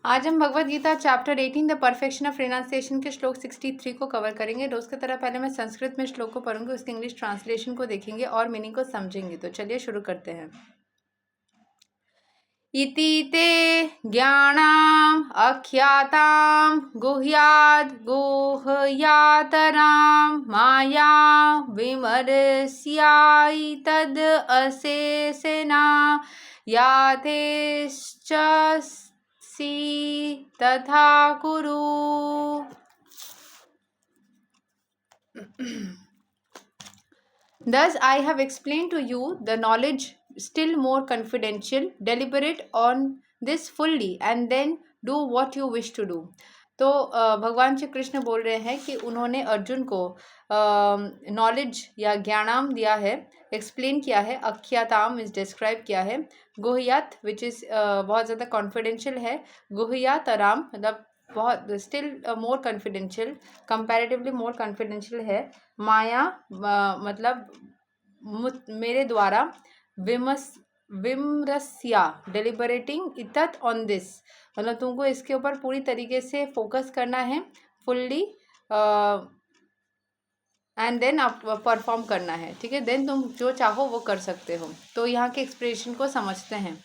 आज हम Bhagavad Gita chapter 18 the perfection of renunciation के श्लोक 63 को कवर करेंगे। रोज की तरह पहले मैं संस्कृत में श्लोक को पढ़ूंगी, उसके इंग्लिश ट्रांसलेशन को देखेंगे और मीनिंग को समझेंगे। तो चलिए शुरू करते हैं। इति ते ज्ञानाम् अख्यातां गुह्याद् गुह्यातरां माया विमर्स्यायि तद् अशेषेणा याथेश्च तथा कुरु। Thus I have explained to you the knowledge still more confidential. Deliberate on this fully and then do what you wish to do. तो भगवान श्री कृष्ण बोल रहे हैं कि उन्होंने अर्जुन को नॉलेज या ज्ञानाम दिया है, एक्सप्लेन किया है, अख्याताम इज डिस्क्राइब किया है, गुह्यात विच इज़ बहुत ज़्यादा कॉन्फिडेंशियल है, गुह्यातराम मतलब बहुत स्टिल मोर कॉन्फिडेंशियल, कंपैरेटिवली मोर कॉन्फिडेंशियल है, माया मतलब मेरे द्वारा, विमरस्या डेलिबरेटिंग इतत ऑन दिस मतलब तुमको इसके ऊपर पूरी तरीके से फोकस करना है, फुल्ली एंड देन आप परफॉर्म करना है, ठीक है। देन तुम जो चाहो वो कर सकते हो। तो यहाँ के एक्सप्रेशन को समझते हैं।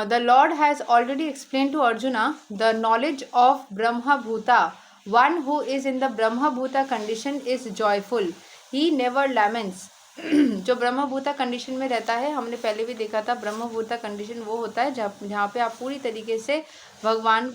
The Lord has already explained to Arjuna the knowledge of Brahma Bhuta. One who is in the Brahma Bhuta condition is joyful. He never laments. जो ब्रह्म भूता कंडीशन में रहता है, हमने पहले भी देखा था, ब्रह्म भूता कंडीशन वो होता है जहाँ पे आप पूरी तरीके से भगवान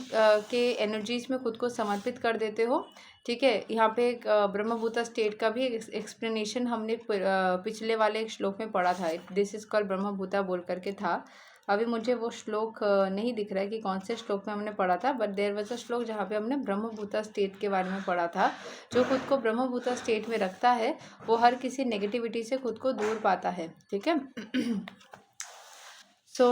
के एनर्जीज में खुद को समर्पित कर देते हो, ठीक है। यहाँ पे एक ब्रह्म भूता स्टेट का भी एक्सप्लेनेशन हमने पिछले वाले एक श्लोक में पढ़ा था। दिस इज कॉल्ड ब्रह्म भूता बोल करके था। अभी मुझे वो श्लोक नहीं दिख रहा है कि कौन से श्लोक में हमने पढ़ा था, बट देयर वाज अ श्लोक जहाँ पे हमने ब्रह्मभूता स्टेट के बारे में पढ़ा था। जो खुद को ब्रह्मभूता स्टेट में रखता है वो हर किसी नेगेटिविटी से खुद को दूर पाता है, ठीक है। So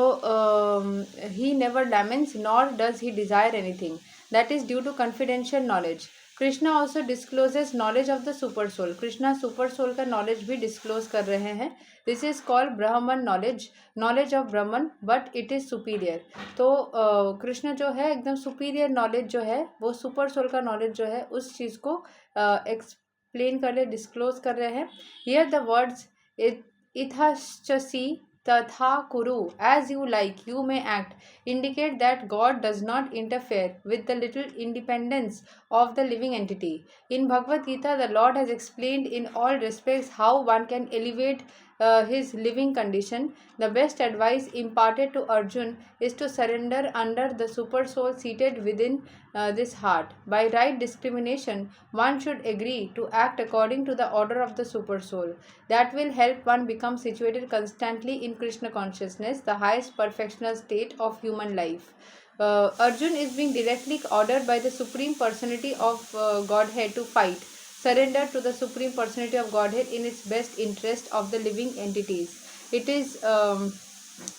he never laments nor does he desire anything. That is due to confidential knowledge. Krishna also discloses knowledge of the super soul. Krishna super soul का knowledge भी disclose कर रहे हैं. This is called Brahman knowledge, knowledge of Brahman, but it is superior. तो कृष्ण जो है एकदम superior knowledge जो है वो super soul का knowledge जो है उस चीज़ को explain कर रहे, disclose कर रहे हैं. Here the words इथाश्चसी तथा कुरु, as you like, you may act, indicate that God does not interfere with the little independence of the living entity. In Bhagavad Gita, the Lord has explained in all respects how one can elevate his living condition. The best advice imparted to Arjun is to surrender under the super soul seated within this heart. By right discrimination, one should agree to act according to the order of the super soul. That will help one become situated constantly in Krishna consciousness, the highest perfectional state of human life. Arjun is being directly ordered by the Supreme Personality of Godhead to fight. Surrender to the Supreme Personality of Godhead in its best interest of the living entities. It is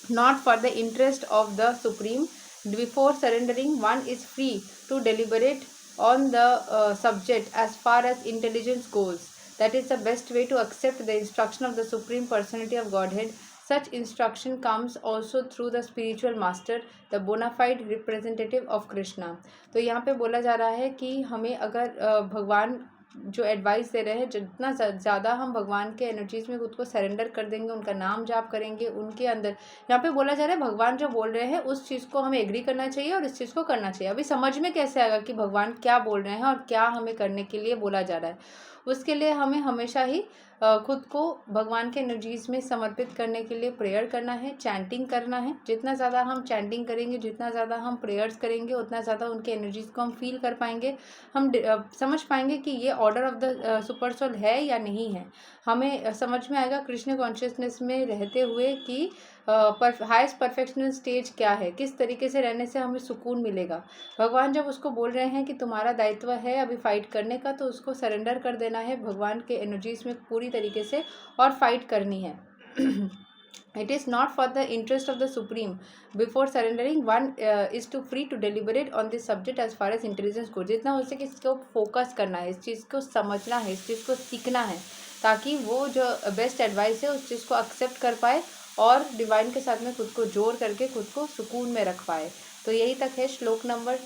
not for the interest of the Supreme. Before surrendering, one is free to deliberate on the subject as far as intelligence goes. That is the best way to accept the instruction of the Supreme Personality of Godhead. Such instruction comes also through the spiritual master, the bona fide representative of Krishna. तो यहाँ पे बोला जा रहा है कि हमें अगर भगवान जो एडवाइस दे रहे हैं, जितना ज़्यादा हम भगवान के एनर्जीज में खुद को सरेंडर कर देंगे, उनका नाम जाप करेंगे, उनके अंदर, यहाँ पे बोला जा रहा है भगवान जो बोल रहे हैं उस चीज़ को हमें एग्री करना चाहिए और इस चीज़ को करना चाहिए। अभी समझ में कैसे आएगा कि भगवान क्या बोल रहे हैं और क्या हमें करने के लिए बोला जा रहा है? उसके लिए हमें हमेशा ही खुद को भगवान के एनर्जीज में समर्पित करने के लिए प्रेयर करना है, चैंटिंग करना है। जितना ज़्यादा हम चैंटिंग करेंगे, जितना ज़्यादा हम प्रेयर्स करेंगे, उतना ज़्यादा उनके एनर्जीज को हम फील कर पाएंगे, हम समझ पाएंगे कि ये order of the super soul है या नहीं है। हमें समझ में आएगा कृष्ण कॉन्शियसनेस में रहते हुए कि हाईएस्ट परफेक्शनल स्टेज क्या है, किस तरीके से रहने से हमें सुकून मिलेगा। भगवान जब उसको बोल रहे हैं कि तुम्हारा दायित्व है अभी फाइट करने का, तो उसको सरेंडर कर देना है भगवान के एनर्जीज में पूरी तरीके से और फाइट करनी है। It is not for the interest of the Supreme. Before surrendering, one is to free to deliberate on this subject as far as intelligence goes. जितना हो सके इसको फोकस करना है, इस चीज़ को समझना है, इस चीज़ को सीखना है, ताकि वो जो बेस्ट एडवाइस है उस चीज़ को एक्सेप्ट कर पाए और डिवाइन के साथ में खुद को जोड़ करके खुद को सुकून में रख पाए। तो यही तक है श्लोक नंबर